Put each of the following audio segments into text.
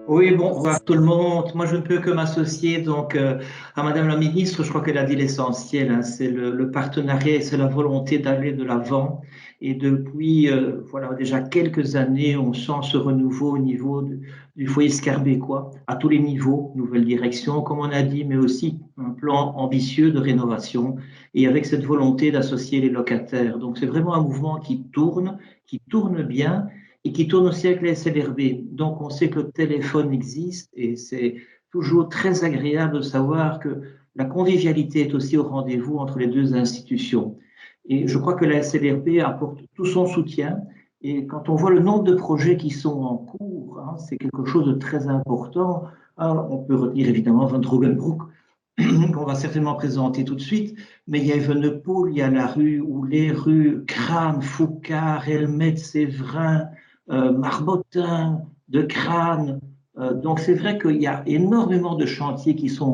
Oui, bonjour tout le monde. Moi, je ne peux que m'associer à Madame la Ministre. Je crois qu'elle a dit l'essentiel, hein. C'est le partenariat, et c'est la volonté d'aller de l'avant. Et depuis voilà déjà quelques années, on sent ce renouveau au niveau du foyer Scarbeck, à tous les niveaux, nouvelle direction, comme on a dit, mais aussi un plan ambitieux de rénovation et avec cette volonté d'associer les locataires. Donc, c'est vraiment un mouvement qui tourne bien et qui tourne aussi avec les SLRB. Donc, on sait que le téléphone existe et c'est toujours très agréable de savoir que la convivialité est aussi au rendez-vous entre les deux institutions. Et je crois que la SLRB apporte tout son soutien. Et quand on voit le nombre de projets qui sont en cours, hein, c'est quelque chose de très important. Alors, on peut retenir évidemment Van Drogenbroek, qu'on va certainement présenter tout de suite, mais il y a Evenepoel, il y a la rue ou les rues Crâne, Foucard, Helmet, Séverin, Marbotin, de Crâne. Donc c'est vrai qu'il y a énormément de chantiers qui sont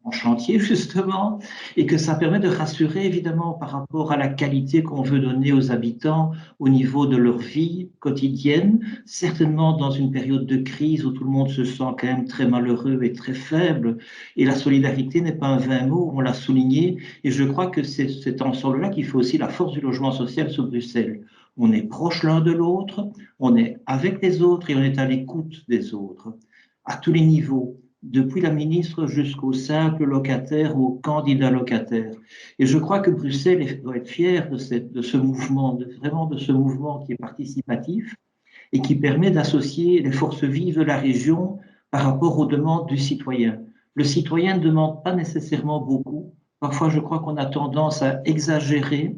en chantier justement et que ça permet de rassurer évidemment par rapport à la qualité qu'on veut donner aux habitants au niveau de leur vie quotidienne, certainement dans une période de crise où tout le monde se sent quand même très malheureux et très faible. Et la solidarité n'est pas un vain mot, on l'a souligné, et je crois que c'est cet ensemble-là qui fait aussi la force du logement social sur Bruxelles. On est proche l'un de l'autre, on est avec les autres et on est à l'écoute des autres, à tous les niveaux, depuis la ministre jusqu'au simple locataire ou au candidat locataire. Et je crois que Bruxelles doit être fière de ce mouvement, vraiment de ce mouvement qui est participatif et qui permet d'associer les forces vives de la région par rapport aux demandes du citoyen. Le citoyen ne demande pas nécessairement beaucoup. Parfois, je crois qu'on a tendance à exagérer.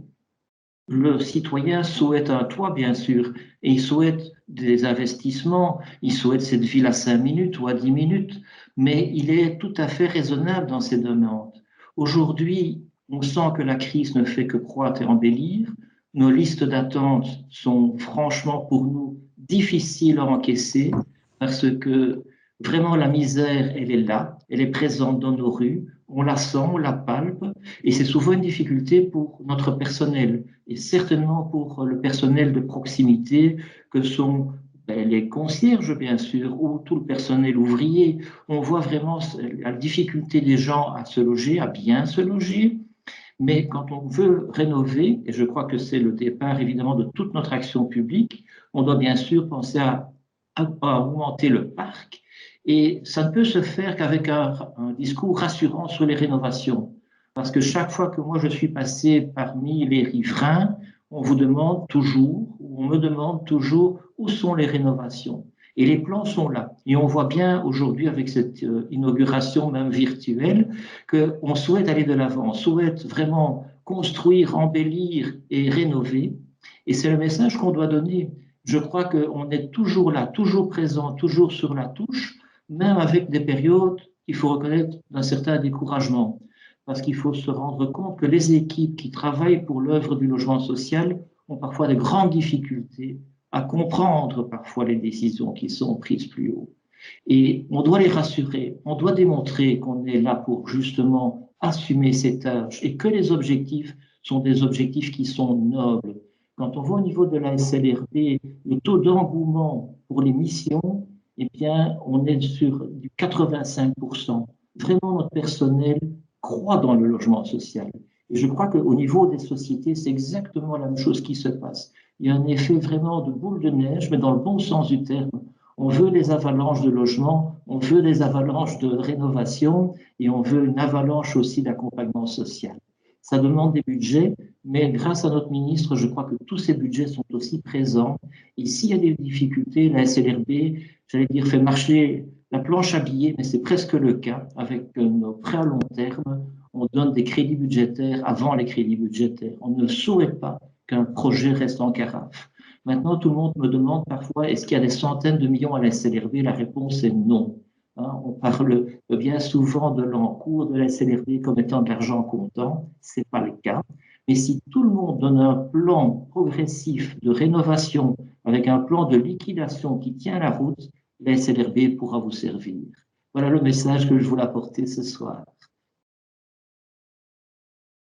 Le citoyen souhaite un toit, bien sûr, et il souhaite des investissements, il souhaite cette ville à 5 minutes ou à 10 minutes, mais il est tout à fait raisonnable dans ses demandes. Aujourd'hui, on sent que la crise ne fait que croître et embellir. Nos listes d'attente sont franchement pour nous difficiles à encaisser parce que vraiment la misère, elle est là, elle est présente dans nos rues, on la sent, on la palpe, et c'est souvent une difficulté pour notre personnel et certainement pour le personnel de proximité que sont les concierges, bien sûr, ou tout le personnel ouvrier. On voit vraiment la difficulté des gens à se loger, à bien se loger. Mais quand on veut rénover, et je crois que c'est le départ évidemment de toute notre action publique, on doit bien sûr penser à augmenter le parc. Et ça ne peut se faire qu'avec un discours rassurant sur les rénovations. Parce que chaque fois que moi je suis passé parmi les riverains, on vous demande toujours, ou on me demande toujours, où sont les rénovations? Et les plans sont là. Et on voit bien aujourd'hui avec cette inauguration même virtuelle qu'on souhaite aller de l'avant, on souhaite vraiment construire, embellir et rénover. Et c'est le message qu'on doit donner. Je crois qu'on est toujours là, toujours présent, toujours sur la touche, même avec des périodes qu'il faut reconnaître d'un certain découragement. Parce qu'il faut se rendre compte que les équipes qui travaillent pour l'œuvre du logement social ont parfois de grandes difficultés à comprendre parfois les décisions qui sont prises plus haut. Et on doit les rassurer, on doit démontrer qu'on est là pour justement assumer ces tâches et que les objectifs sont des objectifs qui sont nobles. Quand on voit au niveau de la SLRB le taux d'engouement pour les missions, eh bien, on est sur du 85%. Vraiment, notre personnel croit dans le logement social. Et je crois qu'au niveau des sociétés, c'est exactement la même chose qui se passe. Il y a un effet vraiment de boule de neige, mais dans le bon sens du terme. On veut des avalanches de logements, on veut des avalanches de rénovation et on veut une avalanche aussi d'accompagnement social. Ça demande des budgets, mais grâce à notre ministre, je crois que tous ces budgets sont aussi présents. Et s'il y a des difficultés, la SLRB, j'allais dire, fait marcher la planche à billets, mais c'est presque le cas avec nos prêts à long terme. On donne des crédits budgétaires avant les crédits budgétaires. On ne souhaite pas qu'un projet reste en carafe. Maintenant, tout le monde me demande parfois, est-ce qu'il y a des centaines de millions à la SLRB? La réponse est non. Hein, on parle bien souvent de l'encours de la SLRB comme étant de l'argent comptant. Ce n'est pas le cas. Mais si tout le monde donne un plan progressif de rénovation avec un plan de liquidation qui tient la route, la SLRB pourra vous servir. Voilà le message que je voulais apporter ce soir.